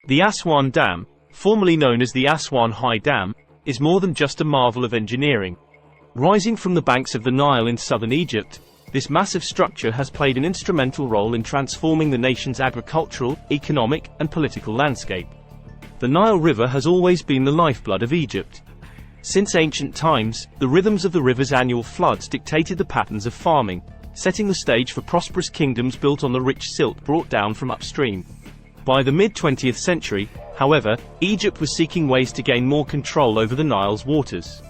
The Aswan Dam, formerly known as the Aswan High Dam, is more than just a marvel of engineering. Rising from the banks of the Nile in southern Egypt, this massive structure has played an instrumental role in transforming the nation's agricultural, economic, and political landscape. The Nile River has always been the lifeblood of Egypt. Since ancient times, the rhythms of the river's annual floods dictated the patterns of farming, setting the stage for prosperous kingdoms built on the rich silt brought down from upstream. By the mid-20th century, however, Egypt was seeking ways to gain more control over the Nile's waters.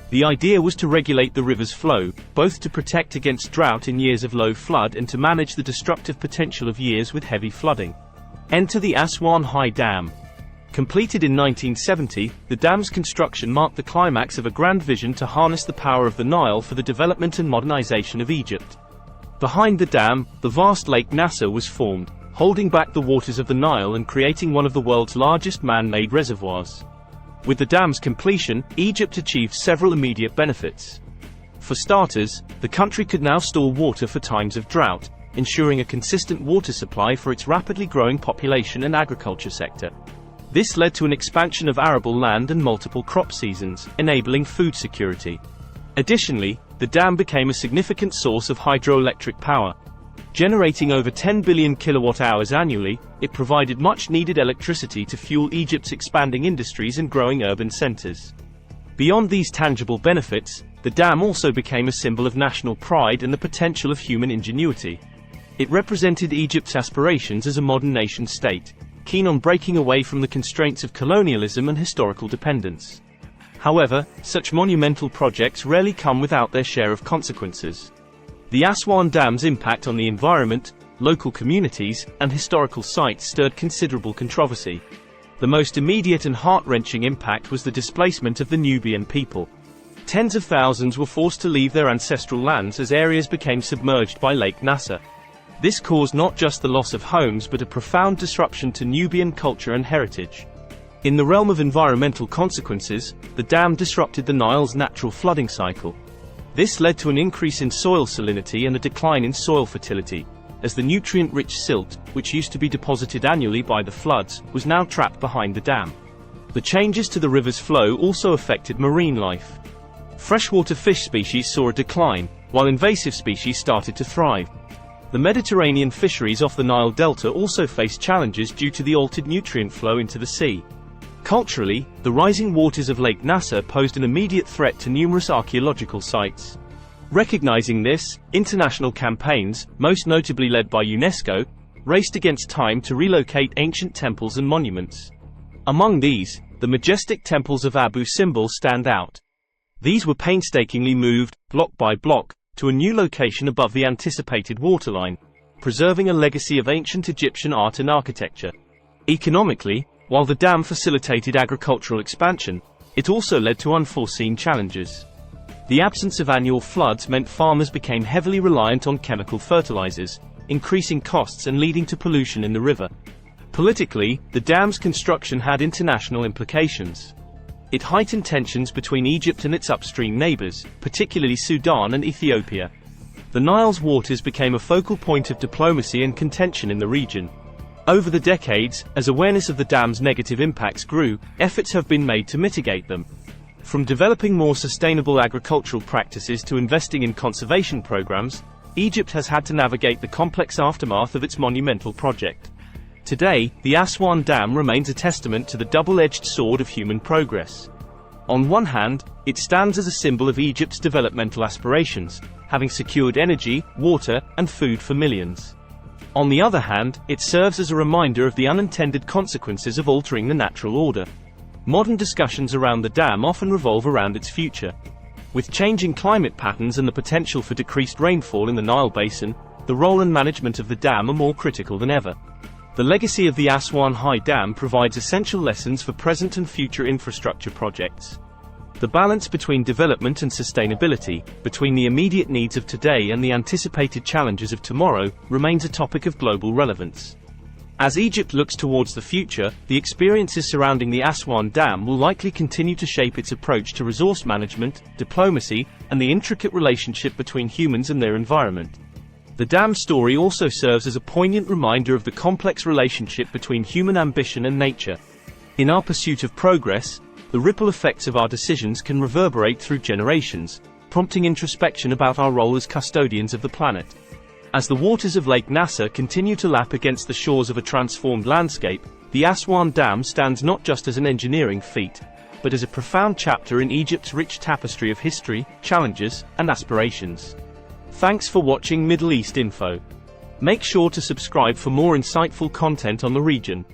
The idea was to regulate the river's flow, both to protect against drought in years of low flood and to manage the destructive potential of years with heavy flooding. Enter the Aswan High Dam. Completed in 1970, the dam's construction marked the climax of a grand vision to harness the power of the Nile for the development and modernization of Egypt. Behind the dam, the vast Lake Nasser was formed, holding back the waters of the Nile and creating one of the world's largest man-made reservoirs. With the dam's completion, Egypt achieved several immediate benefits. For starters, the country could now store water for times of drought, ensuring a consistent water supply for its rapidly growing population and agriculture sector. This led to an expansion of arable land and multiple crop seasons, enabling food security. Additionally, the dam became a significant source of hydroelectric power. Generating over 10 billion kilowatt-hours annually, it provided much-needed electricity to fuel Egypt's expanding industries and growing urban centers. Beyond these tangible benefits, the dam also became a symbol of national pride and the potential of human ingenuity. It represented Egypt's aspirations as a modern nation-state, keen on breaking away from the constraints of colonialism and historical dependence. However, such monumental projects rarely come without their share of consequences. The Aswan Dam's impact on the environment, local communities, and historical sites stirred considerable controversy. The most immediate and heart-wrenching impact was the displacement of the Nubian people. Tens of thousands were forced to leave their ancestral lands as areas became submerged by Lake Nasser. This caused not just the loss of homes but a profound disruption to Nubian culture and heritage. In the realm of environmental consequences, the dam disrupted the Nile's natural flooding cycle. This led to an increase in soil salinity and a decline in soil fertility, as the nutrient-rich silt, which used to be deposited annually by the floods, was now trapped behind the dam. The changes to the river's flow also affected marine life. Freshwater fish species saw a decline, while invasive species started to thrive. The Mediterranean fisheries off the Nile Delta also faced challenges due to the altered nutrient flow into the sea. Culturally, the rising waters of Lake Nasser posed an immediate threat to numerous archaeological sites. Recognizing this, international campaigns, most notably led by UNESCO, raced against time to relocate ancient temples and monuments. Among these, the majestic temples of Abu Simbel stand out. These were painstakingly moved, block by block, to a new location above the anticipated waterline, preserving a legacy of ancient Egyptian art and architecture. Economically, while the dam facilitated agricultural expansion, it also led to unforeseen challenges. The absence of annual floods meant farmers became heavily reliant on chemical fertilizers, increasing costs and leading to pollution in the river. Politically, the dam's construction had international implications. It heightened tensions between Egypt and its upstream neighbors, particularly Sudan and Ethiopia. The Nile's waters became a focal point of diplomacy and contention in the region. Over the decades, as awareness of the dam's negative impacts grew, efforts have been made to mitigate them. From developing more sustainable agricultural practices to investing in conservation programs, Egypt has had to navigate the complex aftermath of its monumental project. Today, the Aswan Dam remains a testament to the double-edged sword of human progress. On one hand, it stands as a symbol of Egypt's developmental aspirations, having secured energy, water, and food for millions. On the other hand, it serves as a reminder of the unintended consequences of altering the natural order. Modern discussions around the dam often revolve around its future. With changing climate patterns and the potential for decreased rainfall in the Nile basin, the role and management of the dam are more critical than ever. The legacy of the Aswan High Dam provides essential lessons for present and future infrastructure projects. The balance between development and sustainability, between the immediate needs of today and the anticipated challenges of tomorrow, remains a topic of global relevance. As Egypt looks towards the future, the experiences surrounding the Aswan Dam will likely continue to shape its approach to resource management, diplomacy, and the intricate relationship between humans and their environment. The dam story also serves as a poignant reminder of the complex relationship between human ambition and nature. In our pursuit of progress, the ripple effects of our decisions can reverberate through generations, prompting introspection about our role as custodians of the planet. As the waters of Lake Nasser continue to lap against the shores of a transformed landscape, the Aswan Dam stands not just as an engineering feat, but as a profound chapter in Egypt's rich tapestry of history, challenges, and aspirations. Thanks for watching Middle East Info. Make sure to subscribe for more insightful content on the region.